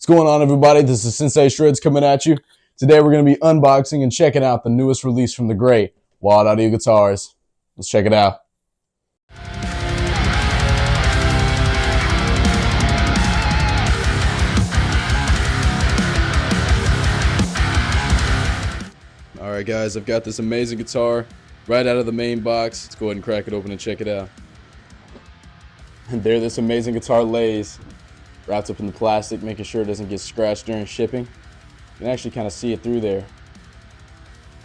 What's going on, everybody? This is Sensei Shreds coming at you. Today we're going to be unboxing and checking out the newest release from the great Wild Audio Guitars. Let's check it out. Alright guys, I've got this amazing guitar right out of the main box. Let's go ahead and crack it open and check it out. And there this amazing guitar lays, wrapped up in the plastic, making sure it doesn't get scratched during shipping. You can actually kind of see it through there.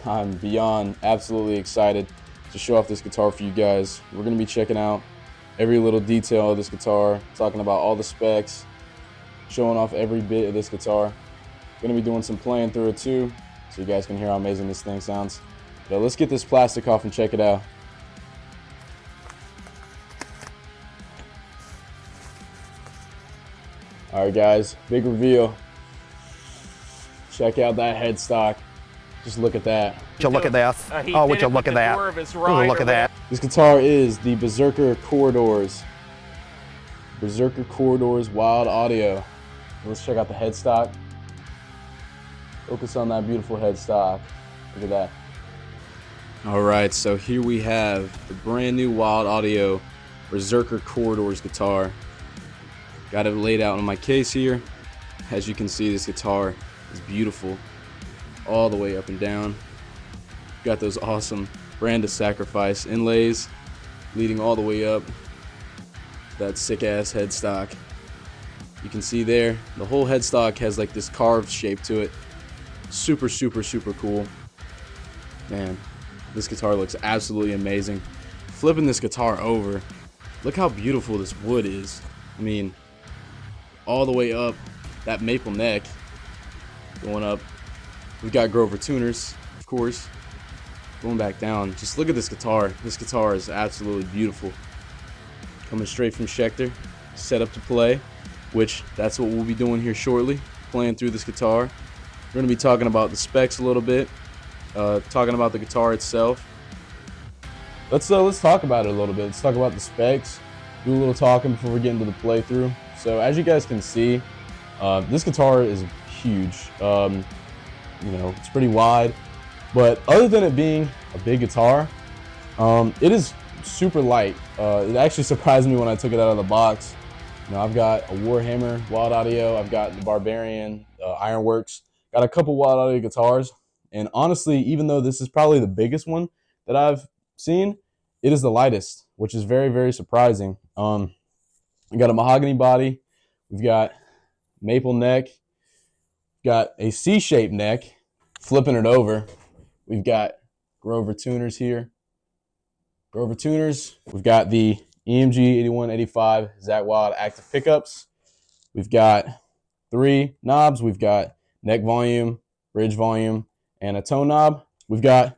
I'm beyond absolutely excited to show off this guitar for you guys. We're going to be checking out every little detail of this guitar, talking about all the specs, showing off every bit of this guitar. Going to be doing some playing through it too, so you guys can hear how amazing this thing sounds. But let's get this plastic off and check it out. Alright guys, big reveal. Check out that headstock. Just look at that. Would you look at that? Oh, would you look at that? Look at that. This guitar is the Berserker Corridors. Berserker Corridors Wild Audio. Let's check out the headstock. Focus on that beautiful headstock. Look at that. Alright, so here we have the brand new Wild Audio Berserker Corridors guitar. Got it laid out on my case here. As you can see, this guitar is beautiful all the way up and down. Got those awesome Brand of Sacrifice inlays leading all the way up. That sick ass headstock. You can see there, the whole headstock has like this carved shape to it. Super, super, super cool. Man, this guitar looks absolutely amazing. Flipping this guitar over, look how beautiful this wood is. I mean, all the way up, that maple neck going up. We've got Grover tuners, of course. Going back down, just look at this guitar. This guitar is absolutely beautiful. Coming straight from Schecter, set up to play, which that's what we'll be doing here shortly, playing through this guitar. We're going to be talking about the specs a little bit, talking about the guitar itself. Let's talk about it a little bit. Let's talk about the specs, do a little talking before we get into the playthrough. So as you guys can see, this guitar is huge. You know, it's pretty wide, but other than it being a big guitar, it is super light. It actually surprised me when I took it out of the box. You know, I've got a Warhammer Wild Audio, I've got the Barbarian, Ironworks, got a couple Wild Audio guitars, and honestly, even though this is probably the biggest one that I've seen, it is the lightest, which is very, very surprising. We got a mahogany body, we've got maple neck, got a C-shaped neck. Flipping it over, we've got Grover tuners here. Grover tuners. We've got the EMG 8185 Zach Wild active pickups. We've got 3 knobs. We've got neck volume, bridge volume, and a tone knob. We've got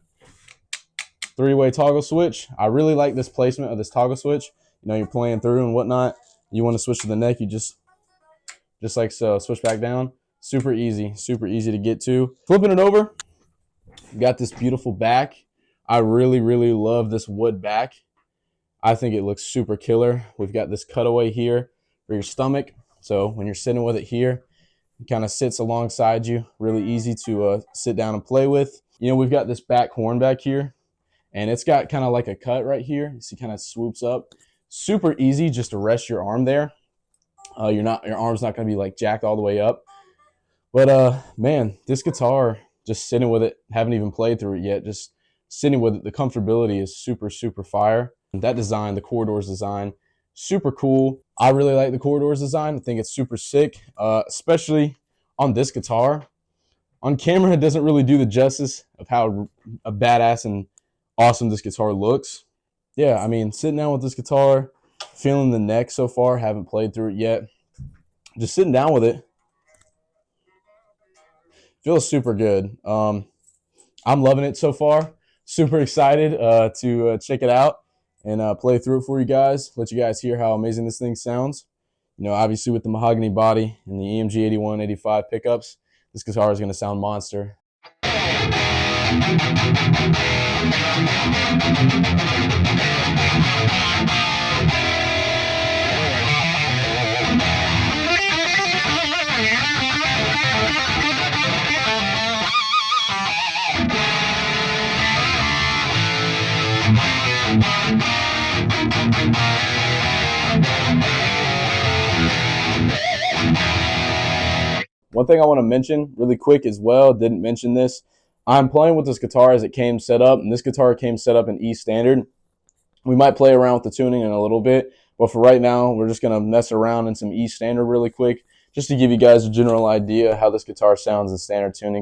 3-way toggle switch. I really like this placement of this toggle switch. You know, you're playing through and whatnot. You want to switch to the neck, you just like so. Switch back down. Super easy to get to. Flipping it over, you got this beautiful back. I really, really love this wood back. I think it looks super killer. We've got this cutaway here for your stomach. So when you're sitting with it here, it kind of sits alongside you. Really easy to sit down and play with. You know, we've got this back horn back here, and it's got kind of like a cut right here. You see, kind of swoops up. Super easy just to rest your arm there. Your arm's not going to be like jacked all the way up. But man, this guitar, just sitting with it, haven't even played through it yet, just sitting with it, the comfortability is super, super fire. That design, the Corridors design, super cool. I really like the Corridors design. I think it's super sick, especially on this guitar. On camera, it doesn't really do the justice of how a badass and awesome this guitar looks. Yeah, I mean, sitting down with this guitar, feeling the neck so far, haven't played through it yet. Just sitting down with it. Feels super good. I'm loving it so far. Super excited to check it out and play through it for you guys. Let you guys hear how amazing this thing sounds. You know, obviously with the mahogany body and the EMG 8185 pickups, this guitar is going to sound monster. One thing I want to mention really quick as well, didn't mention this, I'm playing with this guitar as it came set up, and this guitar came set up in E standard. We might play around with the tuning in a little bit, but for right now, we're just going to mess around in some E standard really quick, just to give you guys a general idea how this guitar sounds in standard tuning.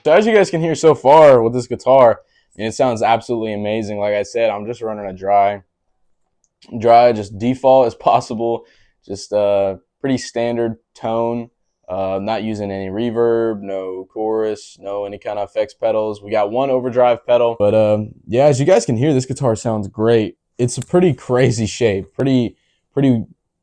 So as you guys can hear so far with this guitar, it sounds absolutely amazing. Like I said, I'm just running a dry, just default as possible, just pretty standard tone. Not using any reverb, no chorus, no any kind of effects pedals. We got one overdrive pedal, but yeah, as you guys can hear, this guitar sounds great. It's a pretty crazy shape, pretty,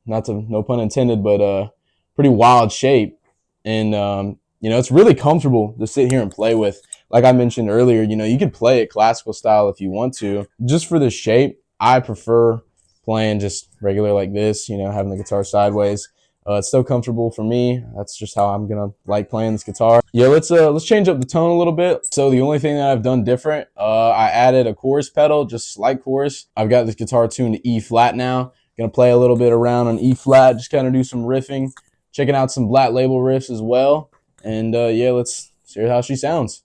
no pun intended, but pretty wild shape, and you know, it's really comfortable to sit here and play with. Like I mentioned earlier, you know, you could play it classical style if you want to. Just for the shape, I prefer playing just regular like this, you know, having the guitar sideways. It's still comfortable for me. That's just how I'm gonna like playing this guitar. Yeah, let's change up the tone a little bit. So the only thing that I've done different, I added a chorus pedal, just slight chorus. I've got this guitar tuned to E flat now. Gonna play a little bit around on E flat, just kind of do some riffing, checking out some Black Label riffs as well. And yeah, let's hear how she sounds.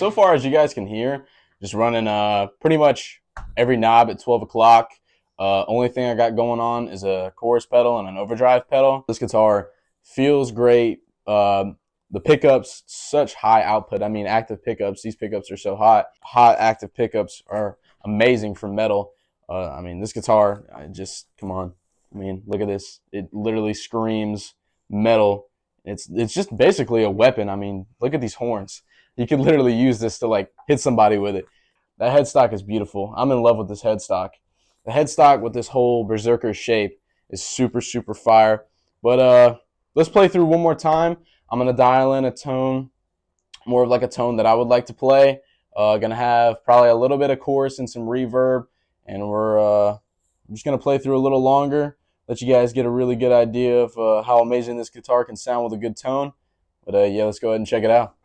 so far, as you guys can hear, just running pretty much every knob at 12 o'clock. Only thing I got going on is a chorus pedal and an overdrive pedal. This guitar feels great. The pickups, such high output. I mean, active pickups. These pickups are so hot. Hot active pickups are amazing for metal. I mean, this guitar, come on. I mean, look at this. It literally screams metal. It's just basically a weapon. I mean, look at these horns. You could literally use this to like hit somebody with it. That headstock is beautiful. I'm in love with this headstock. The headstock with this whole berserker shape is super, super fire. But let's play through one more time. I'm going to dial in a tone, more of like a tone that I would like to play. Going to have probably a little bit of chorus and some reverb. And we're just going to play through a little longer, let you guys get a really good idea of how amazing this guitar can sound with a good tone. But yeah, let's go ahead and check it out.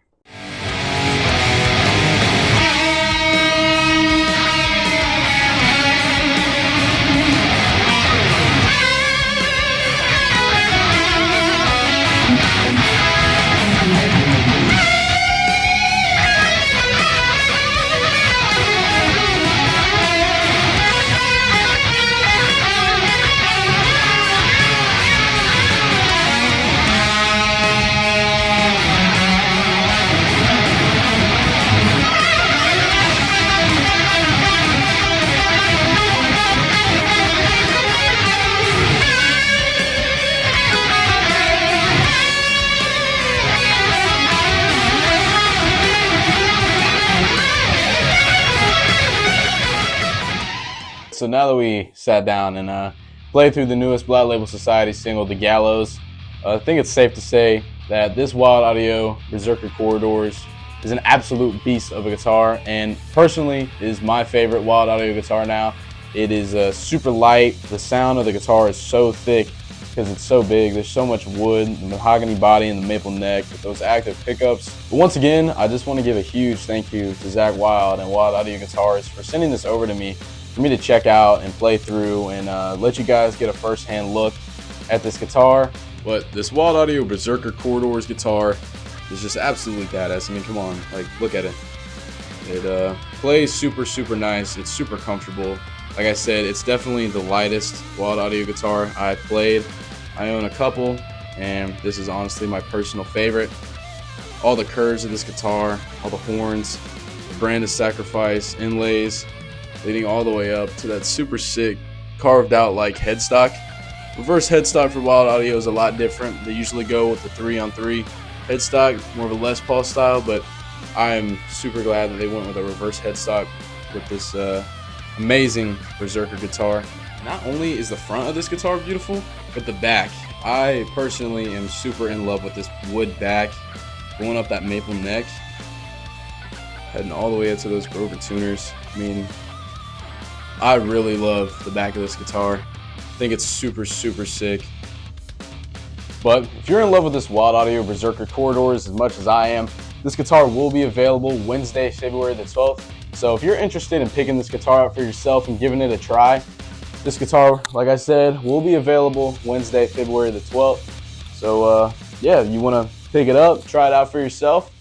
So now that we sat down and played through the newest Black Label Society single, The Gallows, I think it's safe to say that this Wild Audio Berserker Corridors is an absolute beast of a guitar, and personally is my favorite Wild Audio guitar now. It is super light. The sound of the guitar is so thick because it's so big. There's so much wood, the mahogany body and the maple neck with those active pickups. But once again, I just want to give a huge thank you to Zach Wild and Wild Audio Guitars for sending this over to me for me to check out and play through and let you guys get a first-hand look at this guitar. But this Wild Audio Berserker Corridors guitar is just absolutely badass. I mean, come on, like, look at it. It plays super, super nice. It's super comfortable. Like I said, it's definitely the lightest Wild Audio guitar I've played. I own a couple, and this is honestly my personal favorite. All the curves of this guitar, all the horns, the brand of sacrifice, inlays, leading all the way up to that super sick carved out like headstock. Reverse headstock for Wild Audio is a lot different. They usually go with the 3-on-3 headstock, more of a Les Paul style, but I am super glad that they went with a reverse headstock with this amazing Berserker guitar. Not only is the front of this guitar beautiful, but the back. I personally am super in love with this wood back, going up that maple neck, heading all the way up to those Grover tuners. I mean, I really love the back of this guitar. I think it's super, super sick. But if you're in love with this Wild Audio Berserker Corridors as much as I am, this guitar will be available Wednesday, February the 12th. So if you're interested in picking this guitar out for yourself and giving it a try, this guitar, like I said, will be available Wednesday, February the 12th. So yeah, you want to pick it up, try it out for yourself,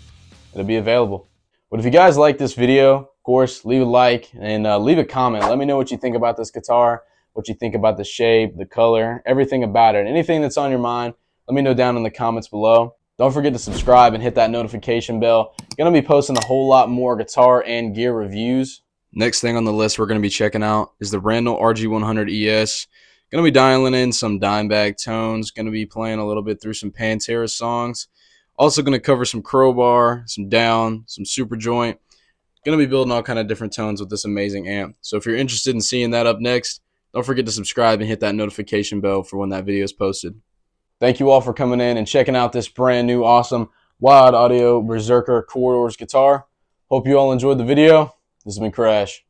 it'll be available. But if you guys like this video, of course, leave a like and leave a comment. Let me know what you think about this guitar, what you think about the shape, the color, everything about it. Anything that's on your mind, let me know down in the comments below. Don't forget to subscribe and hit that notification bell. Gonna be posting a whole lot more guitar and gear reviews. Next thing on the list we're gonna be checking out is the Randall RG100 ES. Gonna be dialing in some Dimebag tones. Gonna be playing a little bit through some Pantera songs. Also gonna cover some Crowbar, some Down, some Super Joint. Gonna be building all kind of different tones with this amazing amp. So if you're interested in seeing that up next, don't forget to subscribe and hit that notification bell for when that video is posted. Thank you all for coming in and checking out this brand new awesome Wild Audio Berserker Corridors guitar. Hope you all enjoyed the video. This has been Crash.